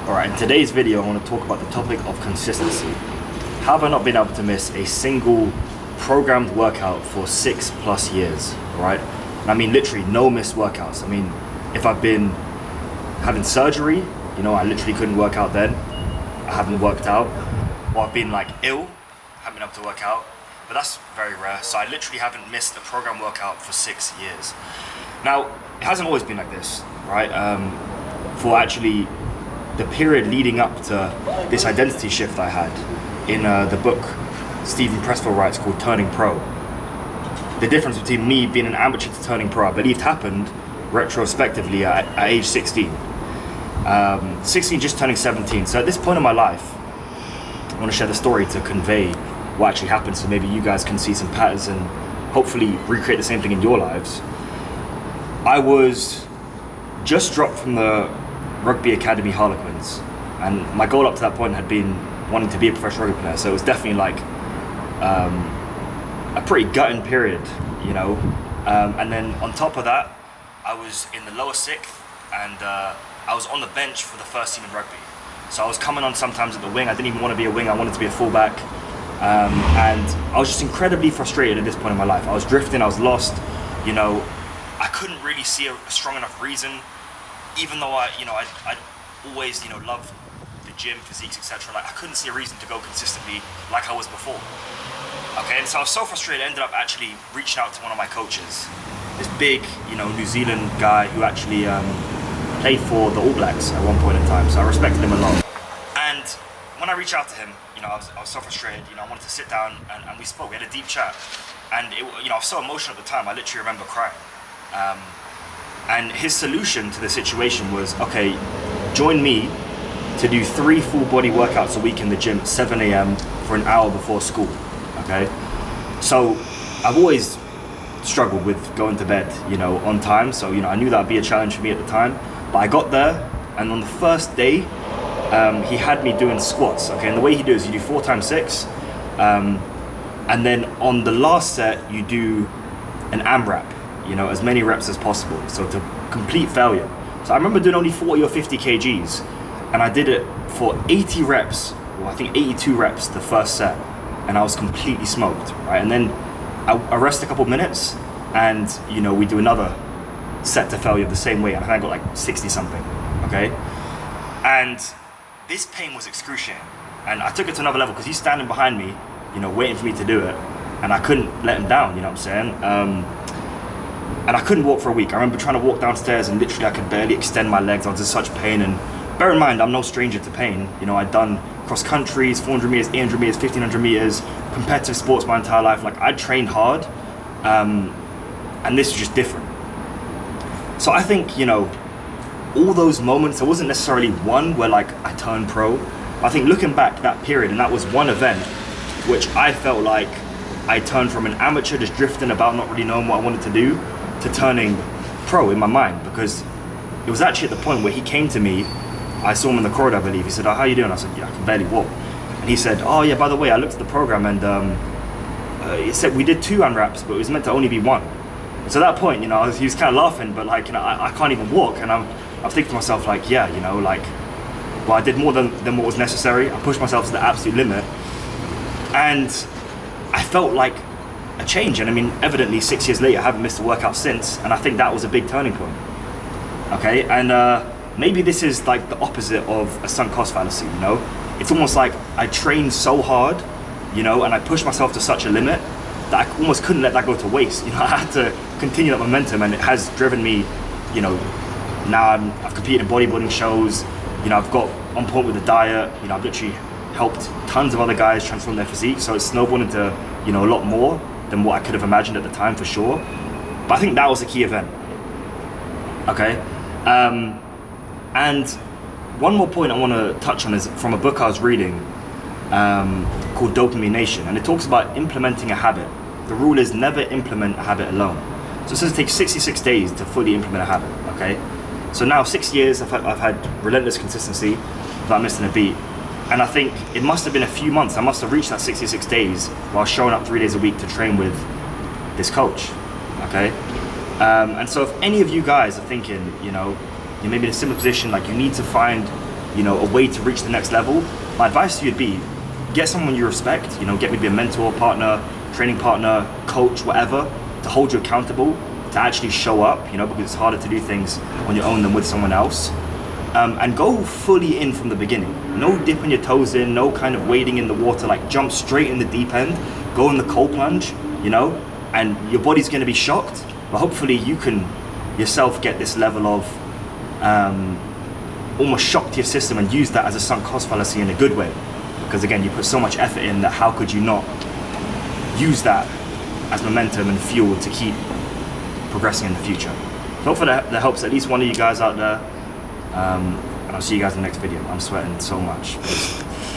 Alright, in today's video I want to talk about the topic of consistency. How have I not been able to miss a single programmed workout for 6+ years, alright? And I mean literally no missed workouts. I mean, if I've been having surgery, I literally couldn't work out then. I haven't worked out. Or I've been like ill, haven't been able to work out. But that's very rare. So I literally haven't missed a programmed workout for 6 years. Now, it hasn't always been like this, right? For actually the period leading up to this identity shift I had in the book Steven Pressfield writes called Turning Pro. The difference between me being an amateur to turning pro, I believe, happened retrospectively at age 16. 16 just turning 17. So at this point in my life, I want to share the story to convey what actually happened so maybe you guys can see some patterns and hopefully recreate the same thing in your lives. I was just dropped from the Rugby Academy Harlequins, and my goal up to that point had been wanting to be a professional rugby player, so it was definitely like a pretty gutting period, and then on top of that I was in the lower sixth, and I was on the bench for the first team in rugby. So I was coming on sometimes at the wing. I didn't even want to be a wing, I wanted to be a fullback, and I was just incredibly frustrated at this point in my life. I was drifting, I was lost, I couldn't really see a strong enough reason, even though I'd always loved the gym, physiques, etc. Like I couldn't see a reason to go consistently like I was before. Okay, and so I was so frustrated, I ended up actually reaching out to one of my coaches, this big, New Zealand guy who actually played for the All Blacks at one point in time, so I respected him a lot. And when I reached out to him, I was so frustrated, I wanted to sit down and we spoke, we had a deep chat. And I was so emotional at the time, I literally remember crying. And his solution to the situation was, okay, join me to do 3 full body workouts a week in the gym at 7 a.m. for an hour before school, okay? So I've always struggled with going to bed, on time. So, I knew that would be a challenge for me at the time. But I got there, and on the first day, he had me doing squats, okay? And the way he does, you do 4 times 6, and then on the last set, you do an AMRAP, as many reps as possible, so to complete failure. So I remember doing only 40 or 50 kgs, and I did it for 80 reps, or I think 82 reps the first set, and I was completely smoked, right? And then I rest a couple minutes, and we do another set to failure the same way, and I think I got like 60 something, okay? And this pain was excruciating, and I took it to another level because he's standing behind me, waiting for me to do it, and I couldn't let him down, what I'm saying? And I couldn't walk for a week. I remember trying to walk downstairs and literally I could barely extend my legs. I was in such pain, and bear in mind, I'm no stranger to pain. I'd done cross countries, 400 meters, 800 meters, 1500 meters, competitive sports my entire life. Like I trained hard, and this is just different. So I think, all those moments, there wasn't necessarily one where like I turned pro. I think looking back that period, and that was one event which I felt like I turned from an amateur just drifting about, not really knowing what I wanted to do, to turning pro in my mind, because it was actually at the point where he came to me. I saw him in the corridor, I believe. He said, "Oh, how you doing?" I said, "Yeah, I can barely walk." And he said, "Oh yeah, by the way, I looked at the program, and he said we did 2 AMRAPs, but it was meant to only be 1." And so at that point, he was kind of laughing, but like, I can't even walk, and I'm thinking to myself like, yeah, well, I did more than what was necessary. I pushed myself to the absolute limit, and I felt like a change. And I mean, evidently 6 years later, I haven't missed a workout since, and I think that was a big turning point. Okay, and maybe this is like the opposite of a sunk cost fallacy, It's almost like I trained so hard, and I pushed myself to such a limit that I almost couldn't let that go to waste. I had to continue that momentum, and it has driven me, now I've competed in bodybuilding shows, I've got on point with the diet, I've literally helped tons of other guys transform their physique, so it's snowballed into, a lot more than what I could have imagined at the time, for sure. But I think that was a key event, okay? And one more point I want to touch on is from a book I was reading called Dopamine Nation, and it talks about implementing a habit. The rule is never implement a habit alone. So it says it takes 66 days to fully implement a habit, okay? So now 6 years, I've had relentless consistency without missing a beat. And I think it must have been a few months. I must have reached that 66 days while showing up 3 days a week to train with this coach, okay? And so if any of you guys are thinking, you're maybe in a similar position, like you need to find you know, a way to reach the next level, my advice to you would be, get someone you respect, you know, get maybe a mentor, partner, training partner, coach, whatever, to hold you accountable, to actually show up, you know, because it's harder to do things on your own than with someone else. And go fully in from the beginning. No dipping your toes in, no kind of wading in the water, like jump straight in the deep end, go in the cold plunge, you know, and your body's gonna be shocked, but hopefully you can yourself get this level of almost shock to your system and use that as a sunk cost fallacy in a good way. Because again, you put so much effort in that how could you not use that as momentum and fuel to keep progressing in the future. So hopefully that helps at least one of you guys out there. And I'll see you guys in the next video. I'm sweating so much.